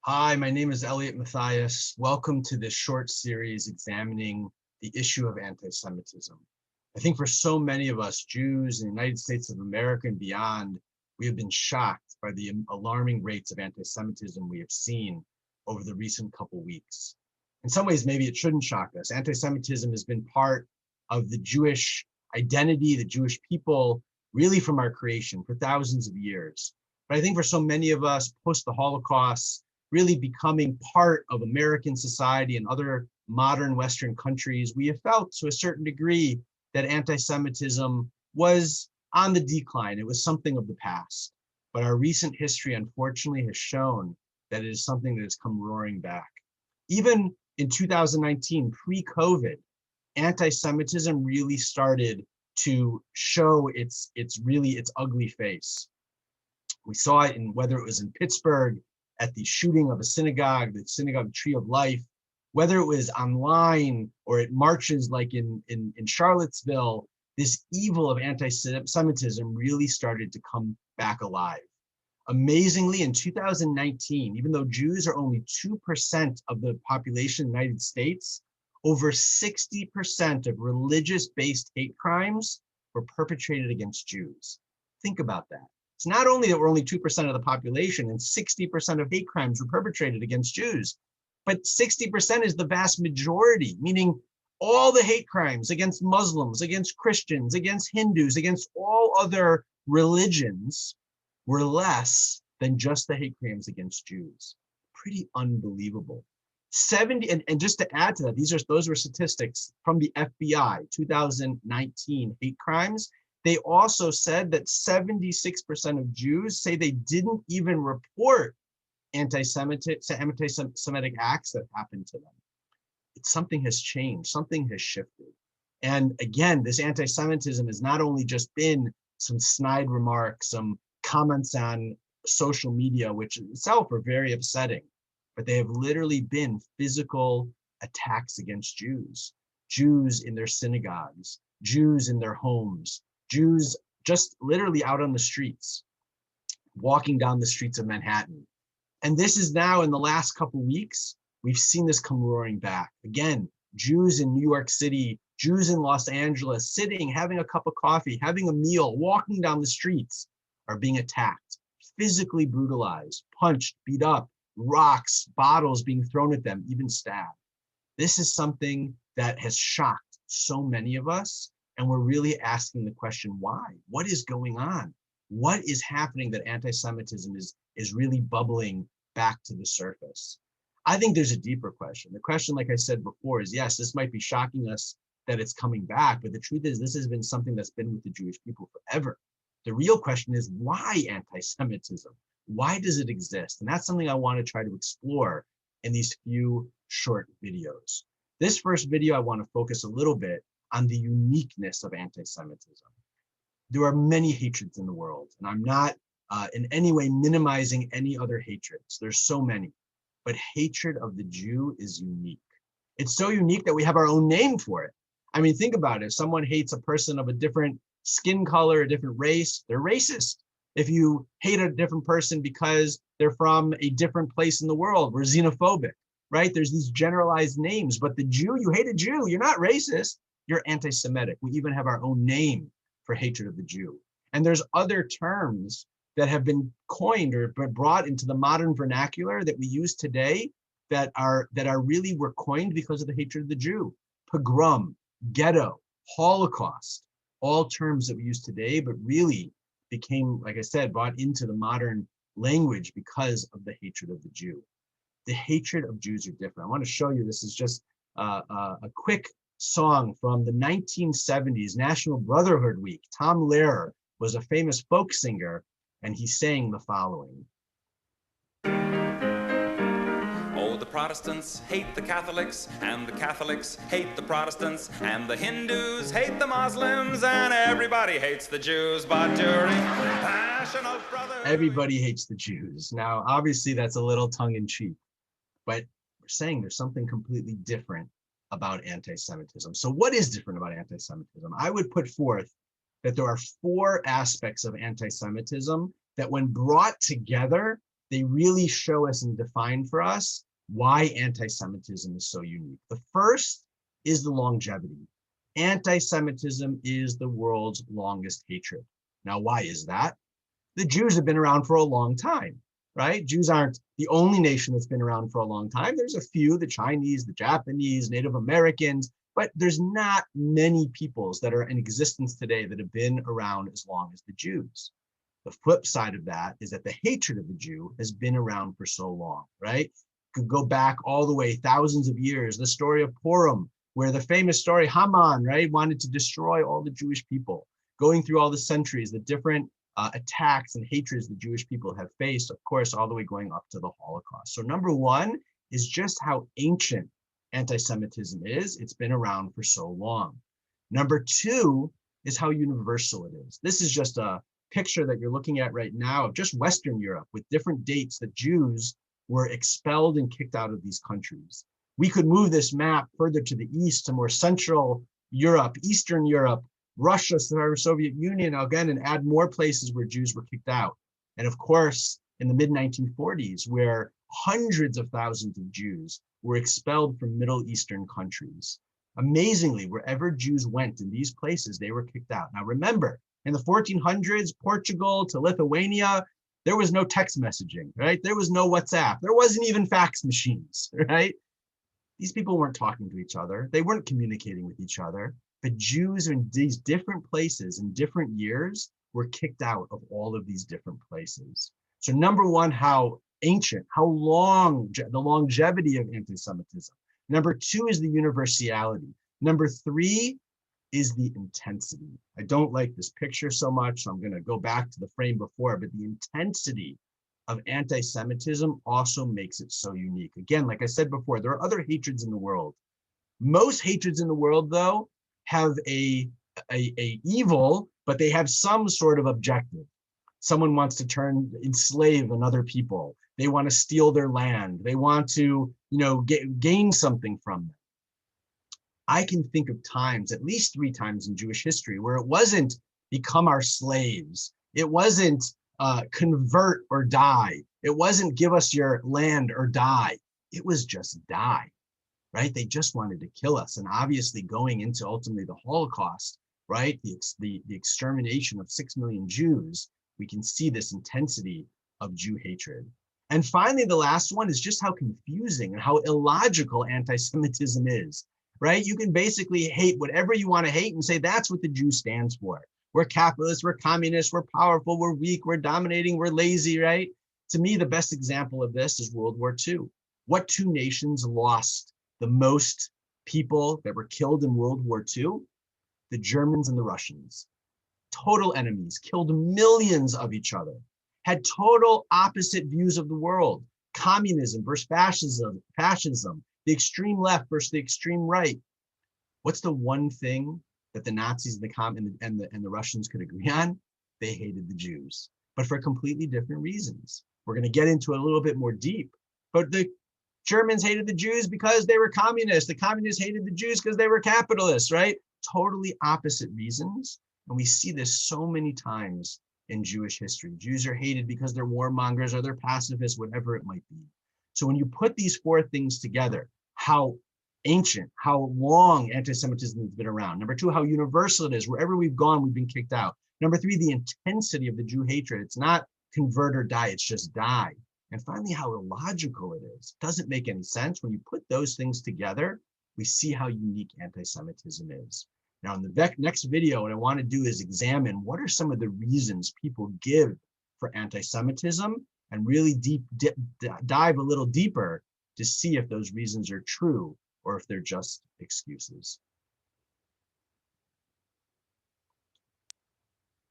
Hi, my name is Elliot Mathias. Welcome to this short series examining the issue of anti-Semitism. I think for so many of us, Jews in the United States of America and beyond, we have been shocked by the alarming rates of anti-Semitism we have seen over the recent couple weeks. In some ways, maybe it shouldn't shock us. Anti-Semitism has been part of the Jewish identity, the Jewish people, really from our creation for thousands of years. But I think for so many of us, post the Holocaust, really becoming part of American society and other modern Western countries, we have felt to a certain degree that anti-Semitism was on the decline. It was something of the past. But our recent history, unfortunately, has shown that it is something that has come roaring back. Even in 2019, pre-COVID, anti-Semitism really started to show its ugly face. We saw it in whether it was in Pittsburgh, at the shooting of a synagogue, the Synagogue Tree of Life, whether it was online or at marches like in Charlottesville, this evil of anti-Semitism really started to come back alive. Amazingly, in 2019, even though Jews are only 2% of the population in the United States, over 60% of religious-based hate crimes were perpetrated against Jews. Think about that. It's not only that we're only 2% of the population and 60% of hate crimes were perpetrated against Jews, but 60% is the vast majority, meaning all the hate crimes against Muslims, against Christians, against Hindus, against all other religions were less than just the hate crimes against Jews. Pretty unbelievable. 70, and just to add to that, those were statistics from the FBI, 2019 hate crimes. They also said that 76% of Jews say they didn't even report anti-Semitic acts that happened to them. Something has changed, something has shifted. And again, this anti-Semitism has not only just been some snide remarks, some comments on social media, which itself are very upsetting, but they have literally been physical attacks against Jews, Jews in their synagogues, Jews in their homes, Jews just literally out on the streets, walking down the streets of Manhattan. And this is now, in the last couple of weeks, we've seen this come roaring back. Again, Jews in New York City, Jews in Los Angeles, sitting, having a cup of coffee, having a meal, walking down the streets, are being attacked, physically brutalized, punched, beat up, rocks, bottles being thrown at them, even stabbed. This is something that has shocked so many of us. And we're really asking the question, why? What is going on? What is happening that anti-Semitism is really bubbling back to the surface? I think there's a deeper question. The question, like I said before, is yes, this might be shocking us that it's coming back, but the truth is this has been something that's been with the Jewish people forever. The real question is, why anti-Semitism? Why does it exist? And that's something I want to try to explore in these few short videos. This first video, I want to focus a little bit on the uniqueness of anti-Semitism. There are many hatreds in the world, and I'm not in any way minimizing any other hatreds. There's so many, but hatred of the Jew is unique. It's so unique that we have our own name for it. I mean, think about it. If someone hates a person of a different skin color, a different race, they're racist. If you hate a different person because they're from a different place in the world, we're xenophobic, right? There's these generalized names, but the Jew, you hate a Jew, you're not racist. You're anti-Semitic. We even have our own name for hatred of the Jew. And there's other terms that have been coined or brought into the modern vernacular that we use today that really were coined because of the hatred of the Jew. Pogrom, ghetto, Holocaust, all terms that we use today, but really became, like I said, brought into the modern language because of the hatred of the Jew. The hatred of Jews are different. I want to show you, this is just a quick song from the 1970s, National Brotherhood Week. Tom Lehrer was a famous folk singer, and he sang the following. Oh, the Protestants hate the Catholics, and the Catholics hate the Protestants, and the Hindus hate the Muslims, and everybody hates the Jews, but during the Passion of Brotherhood... Everybody hates the Jews. Now, obviously, that's a little tongue-in-cheek, but we're saying there's something completely different about anti-Semitism. So what is different about anti-Semitism? I would put forth that there are four aspects of anti-Semitism that when brought together, they really show us and define for us why anti-Semitism is so unique. The first is the longevity. Anti-Semitism is the world's longest hatred. Now, why is that? The Jews have been around for a long time, right? Jews aren't the only nation that's been around for a long time. There's a few, the Chinese, the Japanese, Native Americans, but there's not many peoples that are in existence today that have been around as long as the Jews. The flip side of that is that the hatred of the Jew has been around for so long, right? Could go back all the way thousands of years. The story of Purim, where the famous story, Haman, right, wanted to destroy all the Jewish people. Going through all the centuries, the different attacks and hatreds the Jewish people have faced, of course, all the way going up to the Holocaust. So number one is just how ancient anti-Semitism is. It's been around for so long. Number two is how universal it is. This is just a picture that you're looking at right now of just Western Europe with different dates that Jews were expelled and kicked out of these countries. We could move this map further to the east to more Central Europe, Eastern Europe, Russia, the Soviet Union, again, and add more places where Jews were kicked out. And of course, in the mid-1940s, where hundreds of thousands of Jews were expelled from Middle Eastern countries. Amazingly, wherever Jews went in these places, they were kicked out. Now remember, in the 1400s, Portugal to Lithuania, there was no text messaging, right? There was no WhatsApp. There wasn't even fax machines, right? These people weren't talking to each other. They weren't communicating with each other. But Jews in these different places in different years were kicked out of all of these different places. So number one, how ancient, how long, the longevity of anti-Semitism. Number two is the universality. Number three is the intensity. I don't like this picture so much, so I'm going to go back to the frame before, but the intensity of anti-Semitism also makes it so unique. Again, like I said before, there are other hatreds in the world. Most hatreds in the world, though, have a evil, but they have some sort of objective. Someone wants to enslave another people. They want to steal their land. They want to, gain something from them. I can think of times, at least 3 times in Jewish history, where it wasn't become our slaves. It wasn't convert or die. It wasn't give us your land or die. It was just die, right? They just wanted to kill us. And obviously going into ultimately the Holocaust, right? The extermination of 6 million Jews, we can see this intensity of Jew hatred. And finally, the last one is just how confusing and how illogical anti-Semitism is, right? You can basically hate whatever you want to hate and say that's what the Jew stands for. We're capitalists, we're communists, we're powerful, we're weak, we're dominating, we're lazy, right? To me, the best example of this is World War II. What 2 nations lost the most people that were killed in World War II? The Germans and the Russians. Total enemies, killed millions of each other, had total opposite views of the world. Communism versus fascism, the extreme left versus the extreme right. What's the one thing that the Nazis and the Russians could agree on? They hated the Jews, but for completely different reasons. We're going to get into it a little bit more deep, but the Germans hated the Jews because they were communists. The communists hated the Jews because they were capitalists, right? Totally opposite reasons. And we see this so many times in Jewish history. Jews are hated because they're warmongers or they're pacifists, whatever it might be. So when you put these 4 things together, how ancient, how long anti-Semitism has been around. Number 2, how universal it is. Wherever we've gone, we've been kicked out. Number 3, the intensity of the Jew hatred. It's not convert or die, it's just die. And finally, how illogical it is. It doesn't make any sense. When you put those things together, we see how unique anti-Semitism is. Now, in the next video, what I want to do is examine what are some of the reasons people give for anti-Semitism and really dive a little deeper to see if those reasons are true or if they're just excuses.